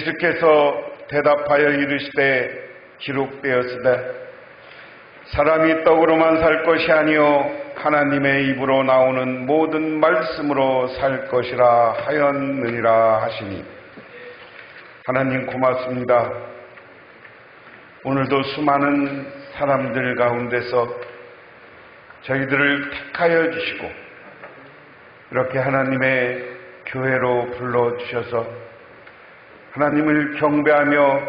예수께서 대답하여 이르시되 기록되었으되 사람이 떡으로만 살 것이 아니요 하나님의 입으로 나오는 모든 말씀으로 살 것이라 하였느니라 하시니. 하나님 고맙습니다. 오늘도 수많은 사람들 가운데서 저희들을 택하여 주시고 이렇게 하나님의 교회로 불러주셔서 하나님을 경배하며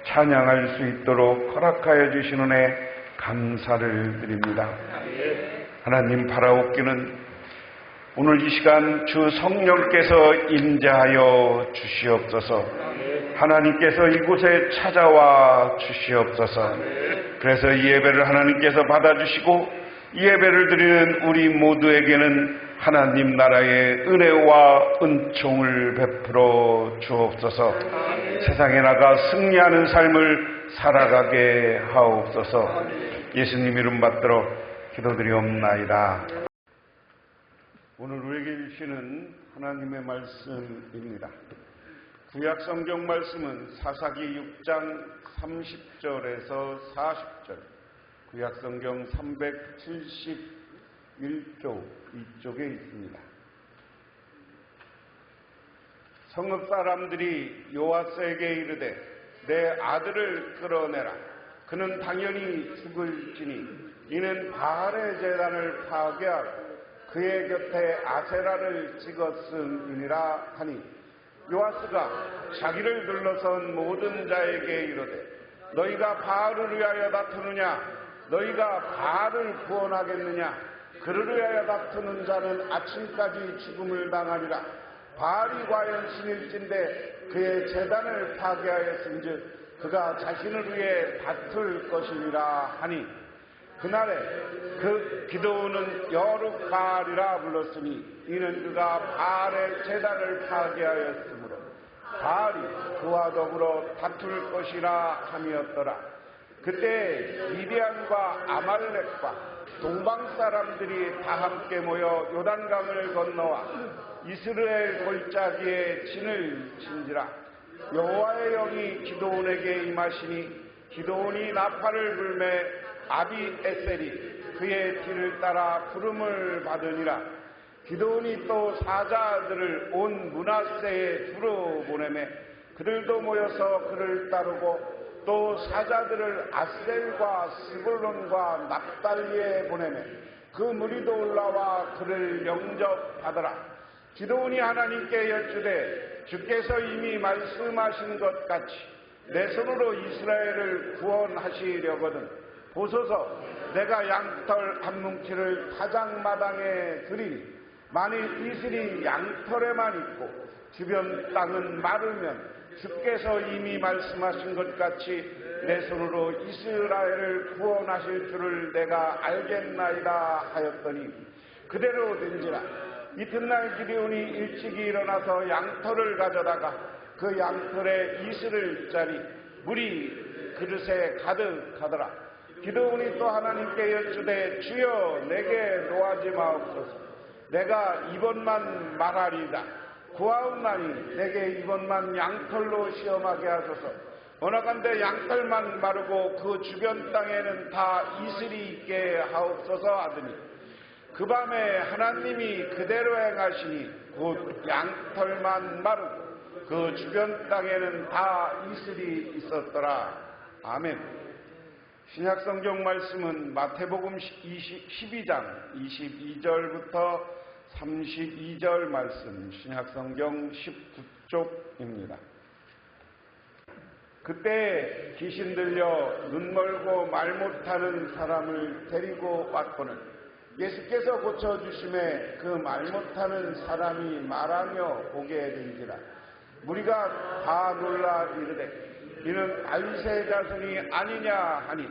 찬양할 수 있도록 허락하여 주신 은혜 감사를 드립니다. 하나님 바라옵기는 오늘 이 시간 주 성령께서 임재하여 주시옵소서. 하나님께서 이곳에 찾아와 주시옵소서. 그래서 이 예배를 하나님께서 받아주시고 이 예배를 드리는 우리 모두에게는 하나님 나라의 은혜와 은총을 베풀어 주옵소서. 세상에 나가 승리하는 삶을 살아가게 하옵소서. 예수님 이름 받들어 기도드리옵나이다. 오늘 우리에게 주시는 하나님의 말씀입니다. 구약 성경 말씀은 사사기 6장 30절에서 40절, 구약 성경 371조 이쪽에 있습니다. 성읍 사람들이 요아스에게 이르되 내 아들을 끌어내라. 그는 당연히 죽을지니 이는 바알의 제단을 파괴하고 그의 곁에 아세라를 찍었음이니라 하니, 요아스가 자기를 둘러선 모든 자에게 이르되 너희가 바알을 위하여 다투느냐? 너희가 바알을 구원하겠느냐? 그를 위하여 다투는 자는 아침까지 죽음을 당하리라. 바알이 과연 신일진데 그의 제단을 파괴하였은즉 그가 자신을 위해 다툴 것이니라 하니, 그날에 그 기드온은 여룻바알이라 불렀으니 이는 그가 바알의 제단을 파괴하였으므로 바알이 그와 더불어 다툴 것이라 함이었더라. 그때 미디안과 아말렉과 동방 사람들이 다 함께 모여 요단강을 건너와 이스라엘 골짜기에 진을 친지라. 여호와의 영이 기드온에게 임하시니 기드온이 나팔을 불매 아비에셀이 그의 뒤를 따라 부름을 받으니라. 기드온이 또 사자들을 온 므낫세에 두루 보내매 그들도 모여서 그를 따르고 또 사자들을 아셀과 스불론과 납달리에 보내매 그 무리도 올라와 그를 영접하더라. 기드온이 하나님께 여쭈되 주께서 이미 말씀하신 것 같이 내 손으로 이스라엘을 구원하시려거든 보소서. 내가 양털 한 뭉치를 타작마당에 드리니 만일 이슬이 양털에만 있고 주변 땅은 마르면 주께서 이미 말씀하신 것 같이 내 손으로 이스라엘을 구원하실 줄을 내가 알겠나이다 하였더니 그대로 된지라. 이튿날 기드온이 일찍이 일어나서 양털을 가져다가 그 양털에 이슬을 짜리 물이 그릇에 가득하더라. 기드온이 또 하나님께 여쭈되 주여 내게 노하지 마옵소서. 내가 이번만 말하리이다. 구하옵나니 내게 이번만 양털로 시험하게 하소서. 원하건대 양털만 마르고 그 주변 땅에는 다 이슬이 있게 하옵소서 하더니 그 밤에 하나님이 그대로 행하시니 곧 양털만 마르고 그 주변 땅에는 다 이슬이 있었더라. 아멘. 신약성경 말씀은 마태복음 12장 22절부터 32절 말씀, 신약성경 19쪽입니다. 그때 귀신 들려 눈 멀고 말 못하는 사람을 데리고 왔거늘 예수께서 고쳐주심에 그 말 못하는 사람이 말하며 보게 된지라. 무리가 다 놀라 이르되 이는 다윗의 자손이 아니냐 하니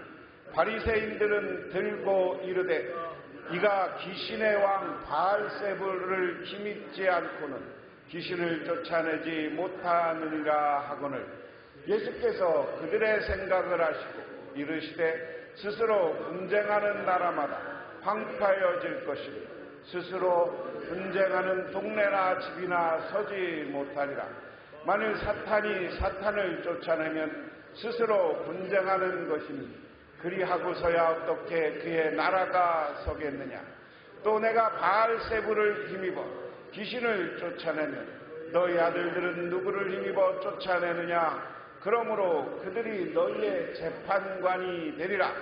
바리새인들은 들고 이르되 이가 귀신의 왕 바알세불을 기밌지 않고는 귀신을 쫓아내지 못하느니라 하거늘 예수께서 그들의 생각을 아시고 이르시되 스스로 분쟁하는 나라마다 황폐해질 것이니 스스로 분쟁하는 동네나 집이나 서지 못하리라. 만일 사탄이 사탄을 쫓아내면 스스로 분쟁하는 것이니 그리하고서야 어떻게 그의 나라가 서겠느냐. 또 내가 바알세불을 힘입어 귀신을 쫓아내면 너희 아들들은 누구를 힘입어 쫓아내느냐. 그러므로 그들이 너희의 재판관이 되리라.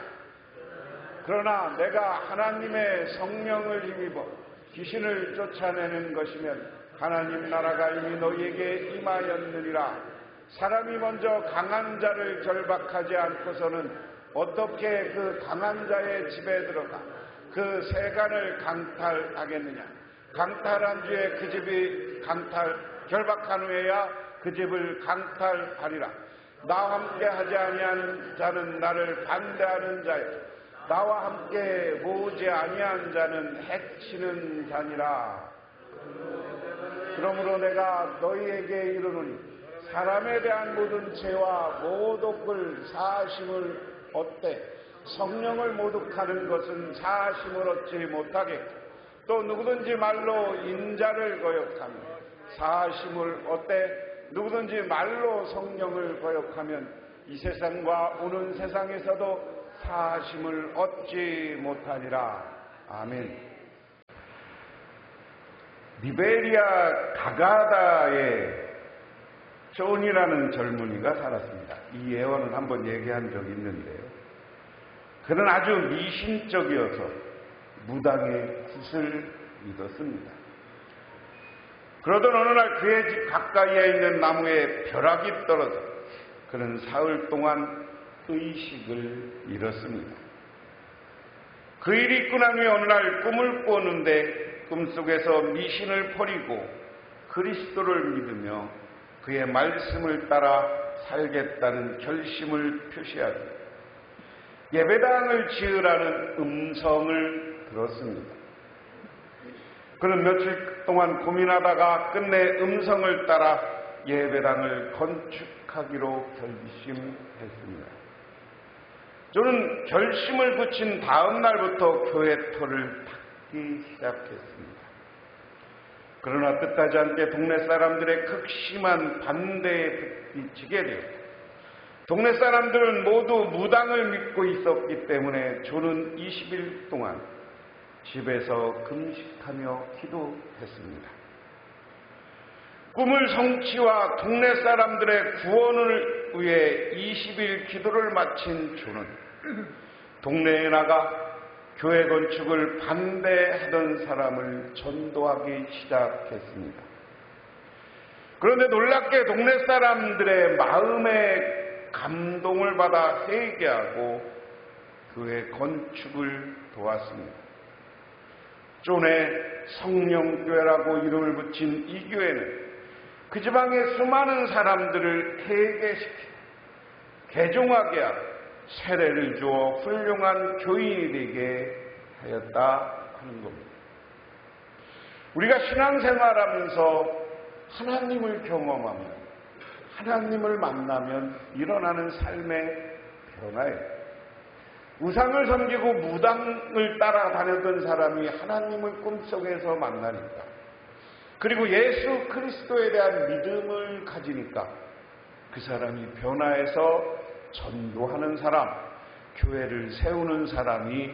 그러나 내가 하나님의 성령을 힘입어 귀신을 쫓아내는 것이면 하나님 나라가 이미 너희에게 임하였느니라. 사람이 먼저 강한 자를 결박하지 않고서는 어떻게 그 강한 자의 집에 들어가 그 세간을 강탈하겠느냐. 강탈한 뒤에 그 집이 결박한 후에야 그 집을 강탈하리라. 나와 함께 하지 아니하는 자는 나를 반대하는 자요 나와 함께 모으지 아니한 자는 해치는 자니라. 그러므로 내가 너희에게 이르노니 사람에 대한 모든 죄와 모독을 사하심을 얻되 성령을 모독하는 것은 사하심을 얻지 못하겠고 또 누구든지 말로 인자를 거역하며 사하심을 얻되 누구든지 말로 성령을 거역하면 이 세상과 오는 세상에서도 사하심을 얻지 못하리라. 아멘. 리베리아 가가다에 존이라는 젊은이가 살았습니다. 이 예언은 한번 얘기한 적이 있는데요. 그는 아주 미신적이어서 무당의 굿을 믿었습니다. 그러던 어느 날 그의 집 가까이에 있는 나무에 벼락이 떨어져 그는 사흘 동안 의식을 잃었습니다. 그 일이 있고 난 후에 어느 날 꿈을 꾸었는데 꿈속에서 미신을 버리고 그리스도를 믿으며 그의 말씀을 따라 살겠다는 결심을 표시하고 예배당을 지으라는 음성을 들었습니다. 그는 며칠 동안 고민하다가 끝내 음성을 따라 예배당을 건축하기로 결심했습니다. 저는 결심을 붙인 다음 날부터 교회 터를 닦기 시작했습니다. 그러나 뜻하지 않게 동네 사람들의 극심한 반대에 부딪히게 되었고 동네 사람들은 모두 무당을 믿고 있었기 때문에 저는 20일 동안 집에서 금식하며 기도했습니다. 꿈을 성취와 동네 사람들의 구원을 위해 20일 기도를 마친 저는 동네에 나가 교회 건축을 반대하던 사람을 전도하기 시작했습니다. 그런데 놀랍게 동네 사람들의 마음에 감동을 받아 회개하고 교회 건축을 도왔습니다. 존의 성령교회라고 이름을 붙인 이 교회는 그 지방의 수많은 사람들을 회개시키고 개종하게 하고 세례를 주어 훌륭한 교인이 되게 하였다 하는 겁니다. 우리가 신앙생활하면서 하나님을 경험하면 하나님을 만나면 일어나는 삶의 변화예요. 우상을 섬기고 무당을 따라다녔던 사람이 하나님을 꿈속에서 만나니까 그리고 예수 그리스도에 대한 믿음을 가지니까 그 사람이 변화해서 전도하는 사람, 교회를 세우는 사람이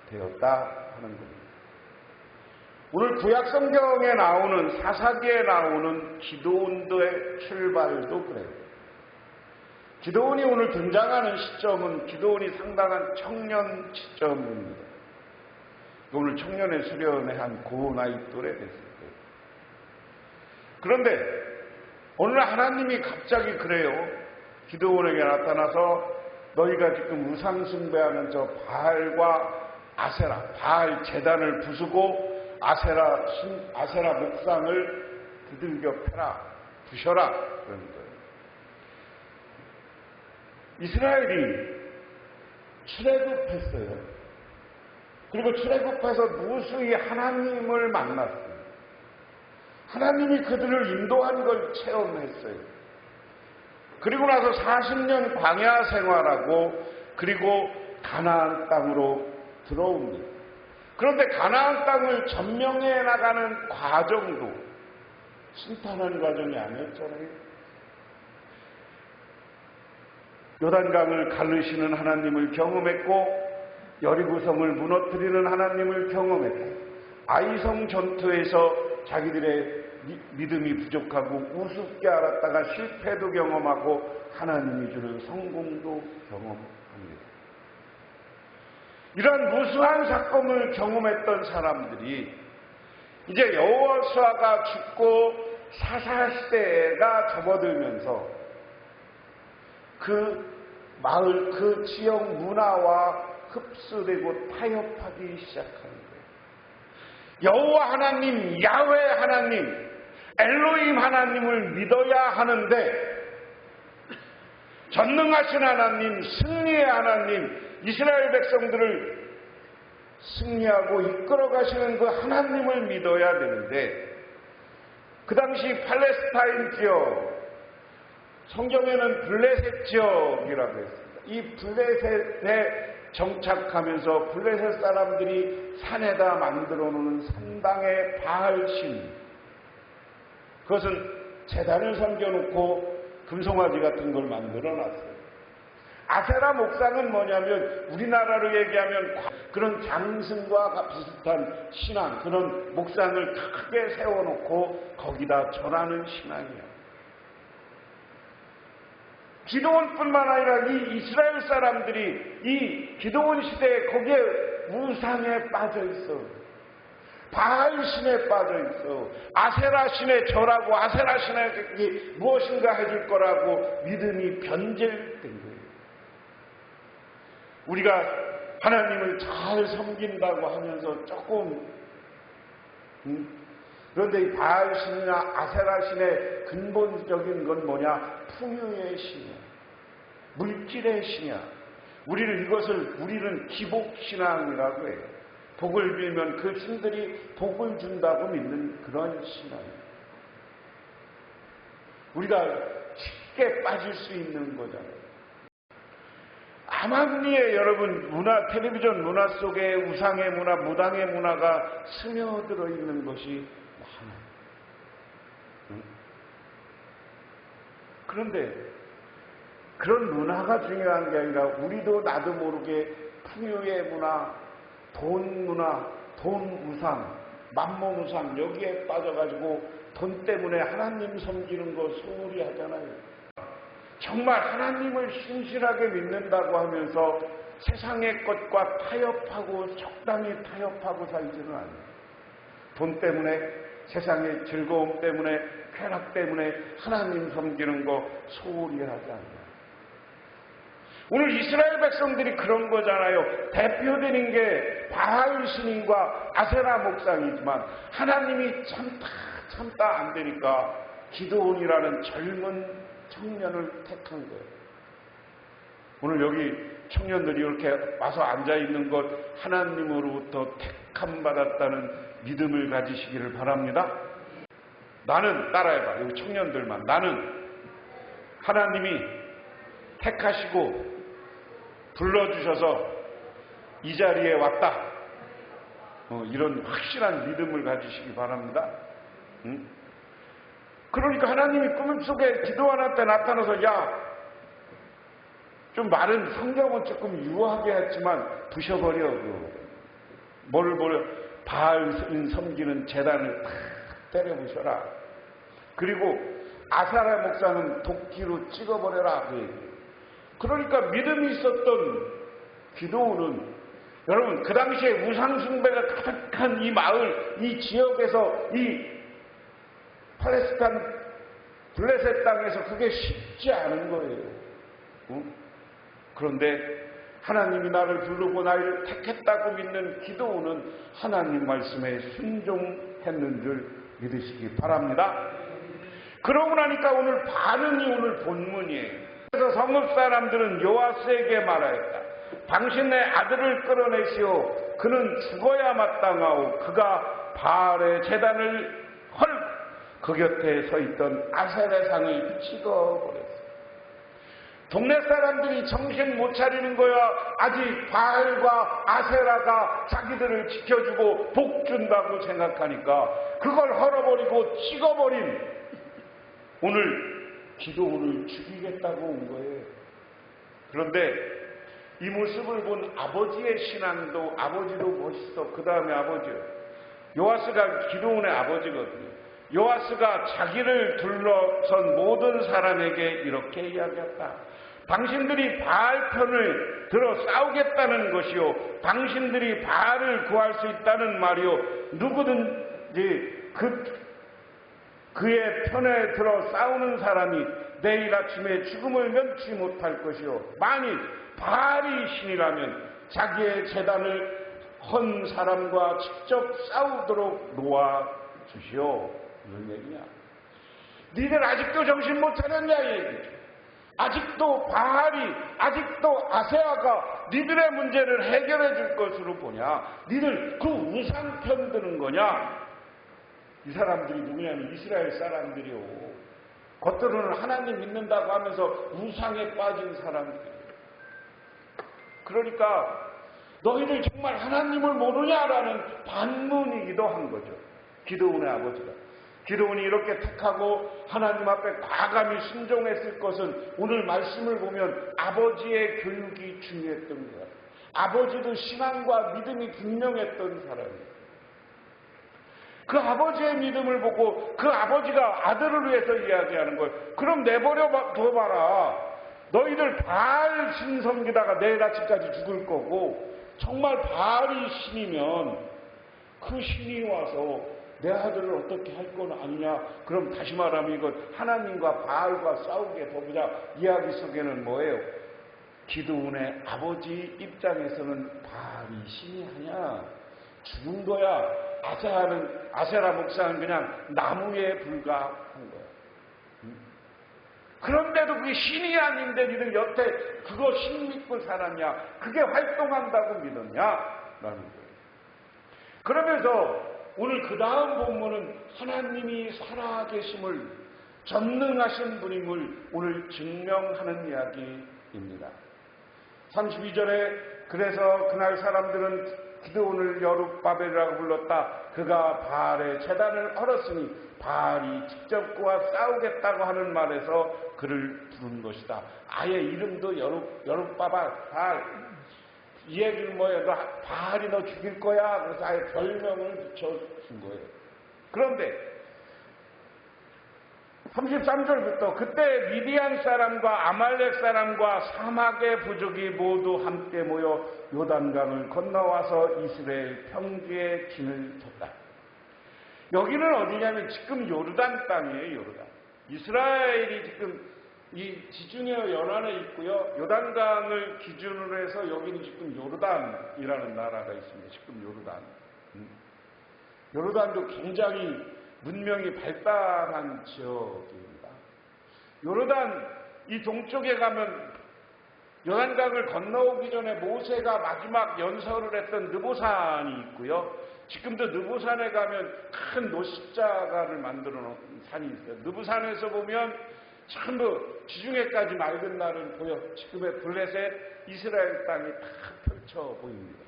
되었다 하는 겁니다. 오늘 구약성경에 나오는 사사기에 나오는 기드온의 출발도 그래요. 기드온이 오늘 등장하는 시점은 기드온이 상당한 청년 시점입니다. 오늘 청년의 수련회 한 고 나이 또래 됐을 거예요. 그런데 오늘 하나님이 갑자기 그래요. 기드온에게 나타나서 너희가 지금 우상 숭배하는 저 바알과 아세라, 바알 제단을 부수고 아세라 목상을 두들겨 패라, 부셔라 그런 거예요. 이스라엘이 출애굽했어요. 그리고 출애굽해서 무수히 하나님을 만났어요. 하나님이 그들을 인도한 걸 체험했어요. 그리고 나서 40년 광야 생활하고 그리고 가나안 땅으로 들어옵니다. 그런데 가나안 땅을 점령해 나가는 과정도 순탄한 과정이 아니었잖아요. 요단강을 가르시는 하나님을 경험했고 여리고성을 무너뜨리는 하나님을 경험했고 아이성 전투에서 자기들의 믿음이 부족하고 우습게 알았다가 실패도 경험하고 하나님이 주는 성공도 경험합니다. 이러한 무수한 사건을 경험했던 사람들이 이제 여호수아가 죽고 사사시대가 접어들면서 그 마을, 그 지역 문화와 흡수되고 타협하기 시작하는 거예요. 여호와 하나님, 야훼 하나님, 엘로힘 하나님을 믿어야 하는데 전능하신 하나님, 승리의 하나님, 이스라엘 백성들을 승리하고 이끌어 가시는 그 하나님을 믿어야 되는데 그 당시 팔레스타인 지역, 성경에는 블레셋 지역이라고 했습니다. 이 블레셋에 정착하면서 블레셋 사람들이 산에다 만들어 놓은 산당의 바알신, 그것은 제단을 섬겨놓고 금송아지 같은 걸 만들어 놨어요. 아세라 목상은 뭐냐면 우리나라로 얘기하면 그런 장승과 비슷한 신앙, 그런 목상을 크게 세워놓고 거기다 절하는 신앙이에요. 기도원뿐만 아니라 이 이스라엘 사람들이 이 기도원 시대에 거기에 우상에 빠져 있어. 바알 신에 빠져 있어. 아세라 신에 절하고 아세라 신에게 무엇인가 해줄 거라고 믿음이 변질된 거예요. 우리가 하나님을 잘 섬긴다고 하면서 조금 그런데 이 바알 신이나 아세라 신의 근본적인 건 뭐냐? 풍요의 신이야. 물질의 신이야. 우리는 기복신앙이라고 해요. 복을 빌면 그 신들이 복을 준다고 믿는 그런 신앙이에요. 우리가 쉽게 빠질 수 있는 거잖아요. 암암리에 여러분 텔레비전 문화 속에 우상의 문화, 무당의 문화가 스며들어 있는 것이 많아요. 그런데 그런 문화가 중요한 게 아니라 우리도 나도 모르게 풍요의 문화, 돈 문화, 돈 우상, 만몬 우상 여기에 빠져가지고 돈 때문에 하나님 섬기는 거 소홀히 하잖아요. 정말 하나님을 신실하게 믿는다고 하면서 세상의 것과 타협하고 적당히 타협하고 살지는 않아요. 돈 때문에, 세상의 즐거움 때문에, 쾌락 때문에 하나님 섬기는 거 소홀히 하지 않아요. 오늘 이스라엘 백성들이 그런 거잖아요. 대표되는 게 바알 신인과 아세라 목상이지만 하나님이 참다 안 되니까 기드온이라는 젊은 청년을 택한 거예요. 오늘 여기 청년들이 이렇게 와서 앉아있는 것 하나님으로부터 택함 받았다는 믿음을 가지시기를 바랍니다. 나는, 따라해봐. 여기 청년들만. 나는 하나님이 택하시고 불러주셔서 이 자리에 왔다. 이런 확실한 믿음을 가지시기 바랍니다. 그러니까 하나님이 꿈속에 기도원한테 나타나서 좀 말은 성경은 조금 유하게 했지만 부셔버려. 뭐를 버려? 바알 섬기는 제단을 탁 때려 부셔라. 그리고 아사라 목상은 도끼로 찍어버려라. 그러니까 믿음이 있었던 기도원은 여러분 그 당시에 우상숭배가 가득한 이 마을, 이 지역에서 이 팔레스타인 블레셋 땅에서 그게 쉽지 않은 거예요. 그런데 하나님이 나를 부르고 나를 택했다고 믿는 기도원은 하나님 말씀에 순종했는 줄 믿으시기 바랍니다. 그러고 나니까 오늘 반응이 오늘 본문이에요. 그래서 성읍 사람들은 요아스에게 말하였다. 당신의 아들을 끌어내시오. 그는 죽어야 마땅하오. 그가 바알의 제단을 헐고 그 곁에 서 있던 아세라상을 찍어버렸어. 동네 사람들이 정신 못 차리는 거야. 아직 바알과 아세라가 자기들을 지켜주고 복 준다고 생각하니까 그걸 헐어버리고 찍어버린 오늘 기도원을 죽이겠다고 온 거예요. 그런데 이 모습을 본 아버지의 신앙도, 아버지도 멋있어. 그 다음에 아버지요. 요아스가 기드온의 아버지거든요. 요아스가 자기를 둘러선 모든 사람에게 이렇게 이야기했다. 당신들이 바알 편을 들어 싸우겠다는 것이요, 당신들이 바알을 구할 수 있다는 말이요, 누구든지 그의 편에 들어 싸우는 사람이 내일 아침에 죽음을 면치 못할 것이요, 만일 바알이 신이라면 자기의 재단을 헌 사람과 직접 싸우도록 놓아주시오. 이런 얘기냐. 니들 아직도 정신 못 차렸냐 이 얘기죠. 아직도 바알이, 아직도 아세아가 니들의 문제를 해결해 줄 것으로 보냐. 니들 그 우상 편드는 거냐. 이 사람들이 누구냐면 이스라엘 사람들이요. 겉으로는 하나님 믿는다고 하면서 우상에 빠진 사람들이에요. 그러니까 너희들 정말 하나님을 모르냐라는 반문이기도 한 거죠. 기드온의 아버지가. 기드온이 이렇게 택하고 하나님 앞에 과감히 순종했을 것은 오늘 말씀을 보면 아버지의 교육이 중요했던 거야. 아버지도 신앙과 믿음이 분명했던 사람이에요. 그 아버지의 믿음을 보고 그 아버지가 아들을 위해서 이야기하는 거예요. 그럼 내버려 둬봐라. 너희들 바알 신 섬기다가 내일 아침까지 죽을 거고, 정말 바알이 신이면 그 신이 와서 내 아들을 어떻게 할 건 아니냐. 그럼 다시 말하면 이건 하나님과 바알과 싸우게 더보자. 이야기 속에는 뭐예요? 기드온의 아버지 입장에서는 바알이 신이 아니야. 죽은 거야. 아세라 목사는 그냥 나무에 불과한 거야. 그런데도 그게 신이 아닌데 니들 여태 그거 신 믿고 살았냐? 그게 활동한다고 믿었냐? 라는 거예요. 그러면서 오늘 그 다음 본문은 하나님이 살아계심을, 전능하신 분임을 오늘 증명하는 이야기입니다. 32절에 그래서 그날 사람들은 기드온을 여룹바벨이라고 불렀다. 그가 바알의 재단을 헐었으니 바알이 직접 그와 싸우겠다고 하는 말에서 그를 부른 것이다. 아예 이름도 여룹바벨, 바알. 이 얘기는 뭐예요? 바알이 너 죽일 거야. 그래서 아예 별명을 붙여준 거예요. 그런데 33절부터 그때 미디안 사람과 아말렉 사람과 사막의 부족이 모두 함께 모여 요단강을 건너와서 이스라엘 평지에 진을 쳤다. 여기는 어디냐면 지금 요르단 땅이에요. 요르단. 이스라엘이 지금 이 지중해 연안에 있고요. 요단강을 기준으로 해서 여기는 지금 요르단이라는 나라가 있습니다. 지금 요르단. 요르단도 굉장히 문명이 발달한 지역입니다. 요르단 이 동쪽에 가면 요단강을 건너오기 전에 모세가 마지막 연설을 했던 느보산이 있고요. 지금도 느보산에 가면 큰 노십자가를 만들어 놓은 산이 있어요. 느보산에서 보면 전부 지중해까지 맑은 날은 보여. 지금의 블레셋 이스라엘 땅이 다 펼쳐 보입니다.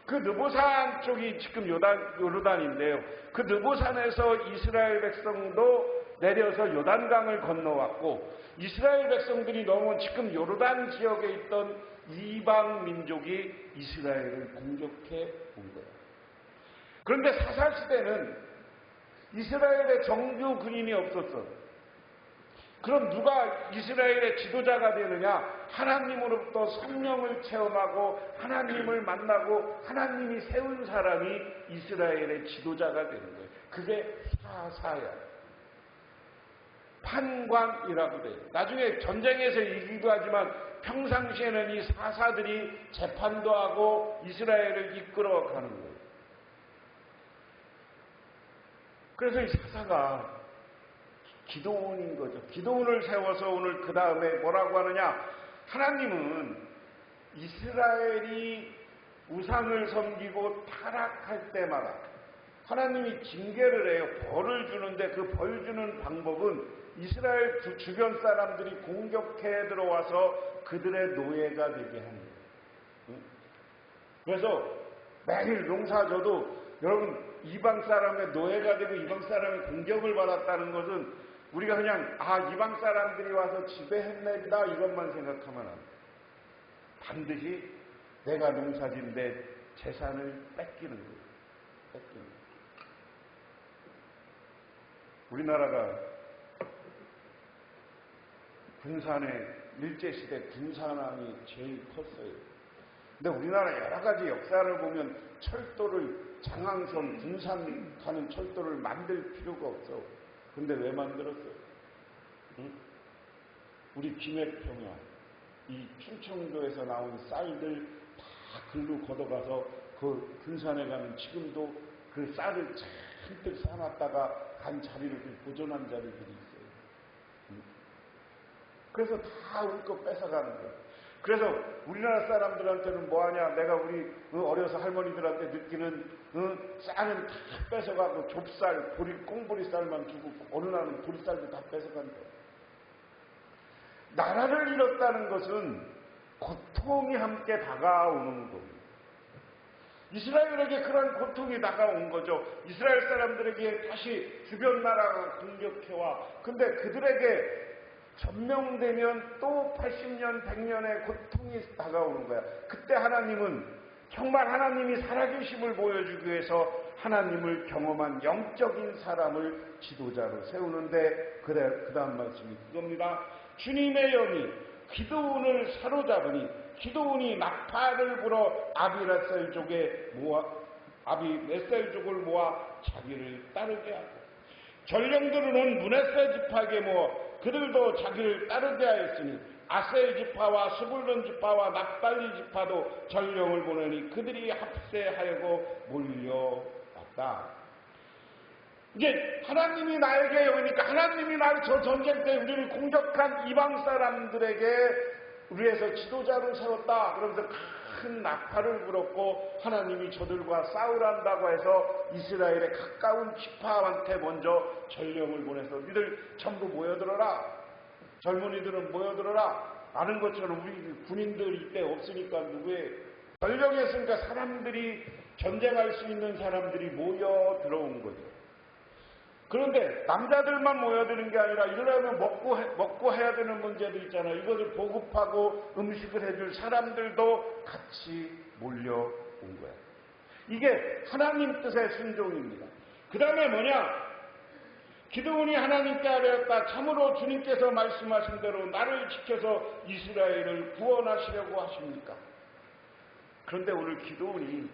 그 느보산 쪽이 지금 요르단인데요. 그 느보산에서 이스라엘 백성도 내려서 요단강을 건너왔고, 이스라엘 백성들이 넘은 지금 요르단 지역에 있던 이방 민족이 이스라엘을 공격해 온 거예요. 그런데 사사시대는 이스라엘의 정규 군인이 없었어요. 그럼 누가 이스라엘의 지도자가 되느냐? 하나님으로부터 성령을 체험하고 하나님을 만나고 하나님이 세운 사람이 이스라엘의 지도자가 되는 거예요. 그게 사사야. 판관이라고 돼요. 나중에 전쟁에서 이기기도 하지만 평상시에는 이 사사들이 재판도 하고 이스라엘을 이끌어가는 거예요. 그래서 이 사사가 기드온인 거죠. 기드온을 세워서 오늘 그 다음에 뭐라고 하느냐? 하나님은 이스라엘이 우상을 섬기고 타락할 때마다 하나님이 징계를 해요. 벌을 주는데 그 벌 주는 방법은 이스라엘 주변 사람들이 공격해 들어와서 그들의 노예가 되게 하는 거예요. 그래서 매일 농사져도 여러분 이방 사람의 노예가 되고 이방 사람의 공격을 받았다는 것은 우리가 그냥 이방 사람들이 와서 지배했네다 이것만 생각하면 안 돼. 반드시 내가 농사진 내 재산을 뺏기는 거예요. 뺏기는 거예요. 우리나라가 군산에 일제시대 군산항이 제일 컸어요. 근데 우리나라 여러 가지 역사를 보면 철도를 장항선 군산 가는 철도를 만들 필요가 없어. 근데 왜 만들었어요? 응? 우리 김해평야 이 충청도에서 나온 쌀들 다 글로 걷어가서 그 군산에 가면 지금도 그 쌀을 잔뜩 싸놨다가 간 자리를 보존한 자리들이 있어요. 응? 그래서 다 우리 거 뺏어가는 거예요. 그래서 우리나라 사람들한테는 뭐하냐, 내가 우리 어려서 할머니들한테 느끼는 쌀은 다 뺏어가고 좁쌀, 꽁보리쌀만 주고 어느 날은 보리쌀도 다 뺏어간다. 나라를 잃었다는 것은 고통이 함께 다가오는 겁니다. 이스라엘에게 그런 고통이 다가온 거죠. 이스라엘 사람들에게 다시 주변 나라가 공격해와. 근데 그들에게 점령되면 또 80년, 100년의 고통이 다가오는 거야. 그때 하나님은 정말 하나님이 살아계심을 보여주기 위해서 하나님을 경험한 영적인 사람을 지도자로 세우는데 그 다음 말씀이 그겁니다. 주님의 영이 기드온을 사로잡으니 기드온이 나팔을 불어 아비메셀족을 모아 자기를 따르게 하고 전령들은 온 므낫세 지파에게 모아 그들도 자기를 따르게 하였으니 아셀 지파와 스불론 지파와 납달리 지파도 전령을 보내니 그들이 합세하려고 몰려왔다. 이제 하나님이 나에게 영이니까 하나님이 나를 저 전쟁 때 우리를 공격한 이방 사람들에게 위해서 지도자를 세웠다. 그러면서 큰 나팔을 불었고 하나님이 저들과 싸우란다고 해서 이스라엘의 가까운 지파한테 먼저 전령을 보내서 니들 전부 모여들어라. 젊은이들은 모여들어라. 아는 것처럼 우리 군인들 이때 없으니까 누구의 전령했으니까 사람들이 전쟁할 수 있는 사람들이 모여 들어온 거죠. 그런데 남자들만 모여드는 게 아니라 이러려면 먹고 해야 되는 문제도 있잖아요. 이것을 보급하고 음식을 해줄 사람들도 같이 몰려온 거예요. 이게 하나님 뜻의 순종입니다. 그 다음에 뭐냐? 기드온이 하나님께 아뢰었다. 참으로 주님께서 말씀하신 대로 나를 지켜서 이스라엘을 구원하시려고 하십니까? 그런데 오늘 기드온이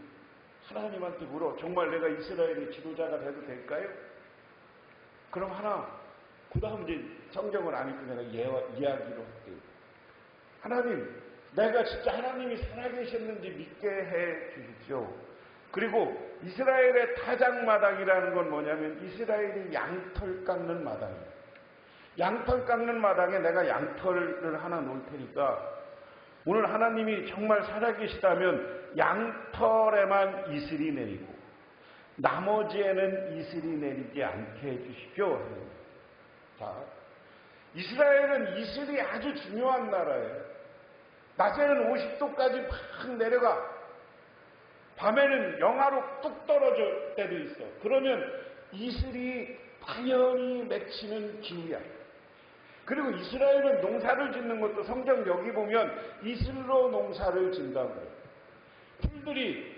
하나님한테 물어. 정말 내가 이스라엘의 지도자가 돼도 될까요? 그럼 그 다음 이제 성경을 안 읽고 내가 이야기로 할게요. 하나님, 내가 진짜 하나님이 살아계셨는지 믿게 해 주십시오. 그리고 이스라엘의 타작마당이라는 건 뭐냐면 이스라엘이 양털 깎는 마당이에요. 양털 깎는 마당에 내가 양털을 하나 놓을 테니까 오늘 하나님이 정말 살아계시다면 양털에만 이슬이 내리고 나머지에는 이슬이 내리지 않게 해주십시오. 자, 이스라엘은 이슬이 아주 중요한 나라예요. 낮에는 50도까지 팍 내려가. 밤에는 영하로 뚝 떨어질 때도 있어. 그러면 이슬이 당연히 맺히는 기후야. 그리고 이스라엘은 농사를 짓는 것도 성경 여기 보면 이슬로 농사를 짓는다고요. 풀들이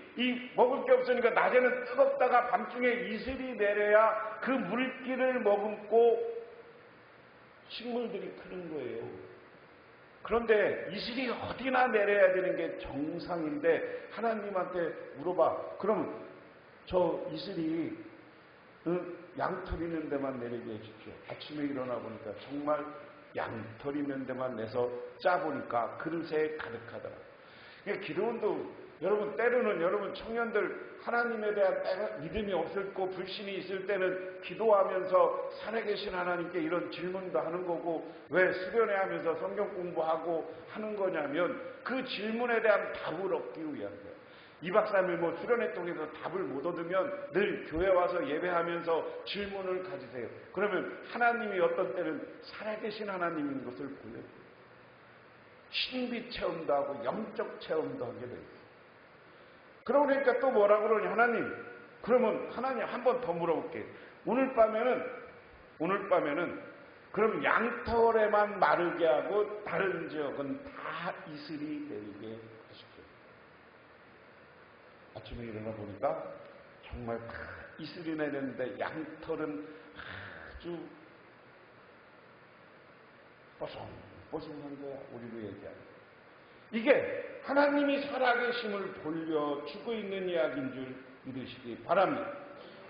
먹을 게 없으니까 낮에는 뜨겁다가 밤중에 이슬이 내려야 그 물기를 머금고 식물들이 크는 거예요. 그런데 이슬이 어디나 내려야 되는 게 정상인데 하나님한테 물어봐. 그럼 저 이슬이 양털 있는 데만 내리게 해주십시오. 아침에 일어나 보니까 정말 양털 있는 데만 내서 짜보니까 그릇에 가득하더라. 기드온도 여러분 때로는 여러분 청년들 하나님에 대한 믿음이 없었고 불신이 있을 때는 기도하면서 살아계신 하나님께 이런 질문도 하는 거고 왜 수련회 하면서 성경 공부하고 하는 거냐면 그 질문에 대한 답을 얻기 위한 거예요. 2박 3일 수련회 통해서 답을 못 얻으면 늘 교회 와서 예배하면서 질문을 가지세요. 그러면 하나님이 어떤 때는 살아계신 하나님인 것을 보여요. 신비 체험도 하고 영적 체험도 하게 돼요. 그러니까 또 뭐라 그러니 하나님, 그러면 하나님 한 번 더 물어볼게요. 오늘 밤에는 그럼 양털에만 마르게 하고 다른 지역은 다 이슬이 내리게 하십시오. 아침에 일어나 보니까 정말 다 이슬이 내리는데 양털은 아주 뽀송뽀송한 거야. 우리로 얘기하면. 이게 하나님이 살아계심을 보여주고 있는 이야기인 줄 믿으시기 바랍니다.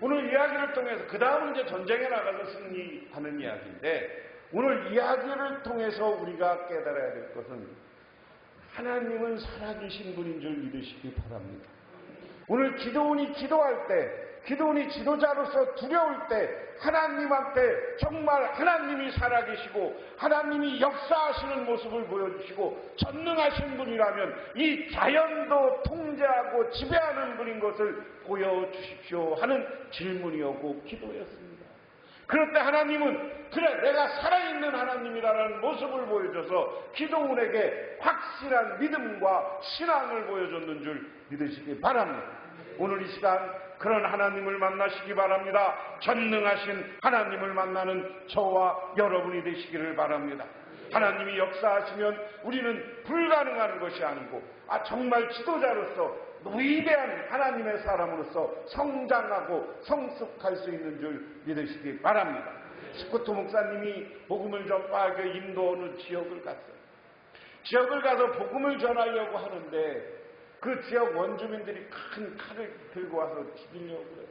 오늘 이야기를 통해서 그 다음은 이제 전쟁에 나가서 승리하는 이야기인데, 오늘 이야기를 통해서 우리가 깨달아야 될 것은 하나님은 살아계신 분인 줄 믿으시기 바랍니다. 오늘 기도원이 기도할 때, 기도원이 지도자로서 두려울 때 하나님한테 정말 하나님이 살아계시고 하나님이 역사하시는 모습을 보여주시고 전능하신 분이라면 이 자연도 통제하고 지배하는 분인 것을 보여주십시오 하는 질문이 오고 기도였습니다. 그럴 때 하나님은 그래 내가 살아있는 하나님이라는 모습을 보여줘서 기도원에게 확실한 믿음과 신앙을 보여줬는 줄 믿으시기 바랍니다. 오늘 이 시간 그런 하나님을 만나시기 바랍니다. 전능하신 하나님을 만나는 저와 여러분이 되시기를 바랍니다. 하나님이 역사하시면 우리는 불가능한 것이 아니고 정말 지도자로서 위대한 하나님의 사람으로서 성장하고 성숙할 수 있는 줄 믿으시기 바랍니다. 스코트 목사님이 복음을 전파하기 인도 어느 지역을 갔어요. 지역을 가서 복음을 전하려고 하는데 그 지역 원주민들이 큰 칼을 들고 와서 죽이려고 그래요.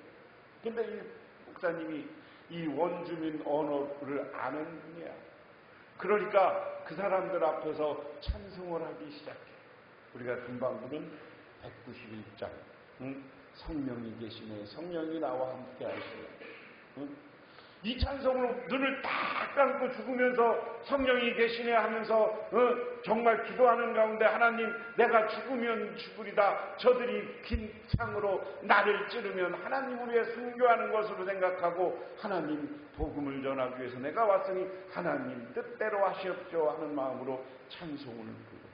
근데 이 목사님이 이 원주민 언어를 아는 분이야. 그러니까 그 사람들 앞에서 찬송을 하기 시작해. 우리가 금방 부른 191장 성령이 계시네, 성령이 나와 함께 하시네. 이 찬송으로 눈을 딱 감고 죽으면서 성령이 계시네 하면서 정말 기도하는 가운데 하나님 내가 죽으면 죽으리다. 저들이 긴 창으로 나를 찌르면 하나님 우리의 순교하는 것으로 생각하고 하나님 복음을 전하기 위해서 내가 왔으니 하나님 뜻대로 하시옵소서 하는 마음으로 찬송을 부르고,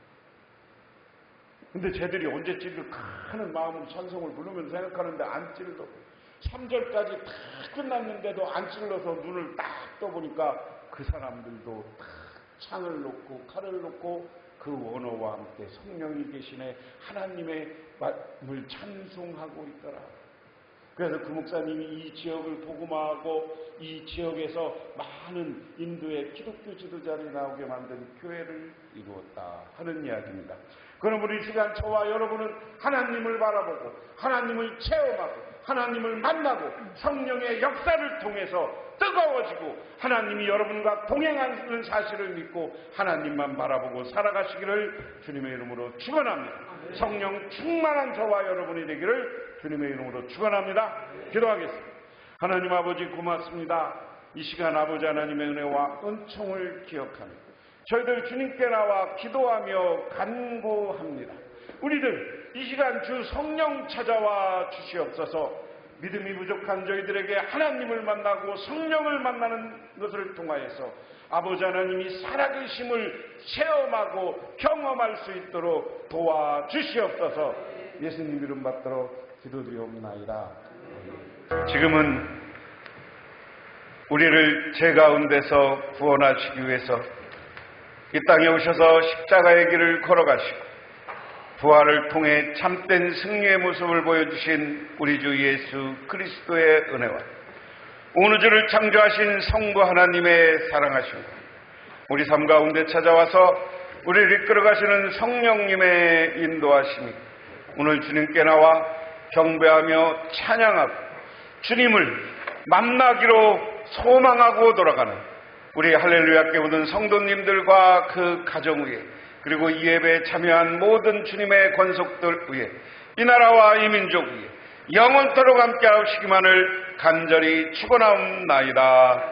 근데 쟤들이 언제 찌를까 하는 마음으로 찬송을 부르면서 생각하는데 안 찔러도 3절까지 다 끝났는데도 안 찔러서 눈을 딱 떠보니까 그 사람들도 다 창을 놓고 칼을 놓고 그 원어와 함께 성령이 계시네 하나님의 말을 찬송하고 있더라. 그래서 그 목사님이 이 지역을 복음화하고 이 지역에서 많은 인도의 기독교 지도자들이 나오게 만든 교회를 이루었다 하는 이야기입니다. 그러므로 이 시간 저와 여러분은 하나님을 바라보고 하나님을 체험하고 하나님을 만나고 성령의 역사를 통해서 뜨거워지고 하나님이 여러분과 동행하는 사실을 믿고 하나님만 바라보고 살아가시기를 주님의 이름으로 축원합니다. 성령 충만한 저와 여러분이 되기를 주님의 이름으로 축원합니다. 기도하겠습니다. 하나님 아버지 고맙습니다. 이 시간 아버지 하나님의 은혜와 은총을 기억하며 저희들 주님께 나와 기도하며 간구합니다. 우리들 이 시간 주 성령 찾아와 주시옵소서. 믿음이 부족한 저희들에게 하나님을 만나고 성령을 만나는 것을 통하여서 아버지 하나님이 살아계심을 체험하고 경험할 수 있도록 도와주시옵소서. 예수님 이름 받들어 기도드리옵나이다. 지금은 우리를 죄 가운데서 구원하시기 위해서 이 땅에 오셔서 십자가의 길을 걸어가시고 부활을 통해 참된 승리의 모습을 보여주신 우리 주 예수 그리스도의 은혜와 온 우주를 창조하신 성부 하나님의 사랑하심과 우리 삶 가운데 찾아와서 우리를 이끌어가시는 성령님의 인도하심이 오늘 주님께 나와 경배하며 찬양하고 주님을 만나기로 소망하고 돌아가는 우리 할렐루야 깨우는 성도님들과 그 가정 위에 그리고 이 예배에 참여한 모든 주님의 권속들 위에 이 나라와 이 민족 위에 영원토록 함께 하시기만을 간절히 축원하옵나이다.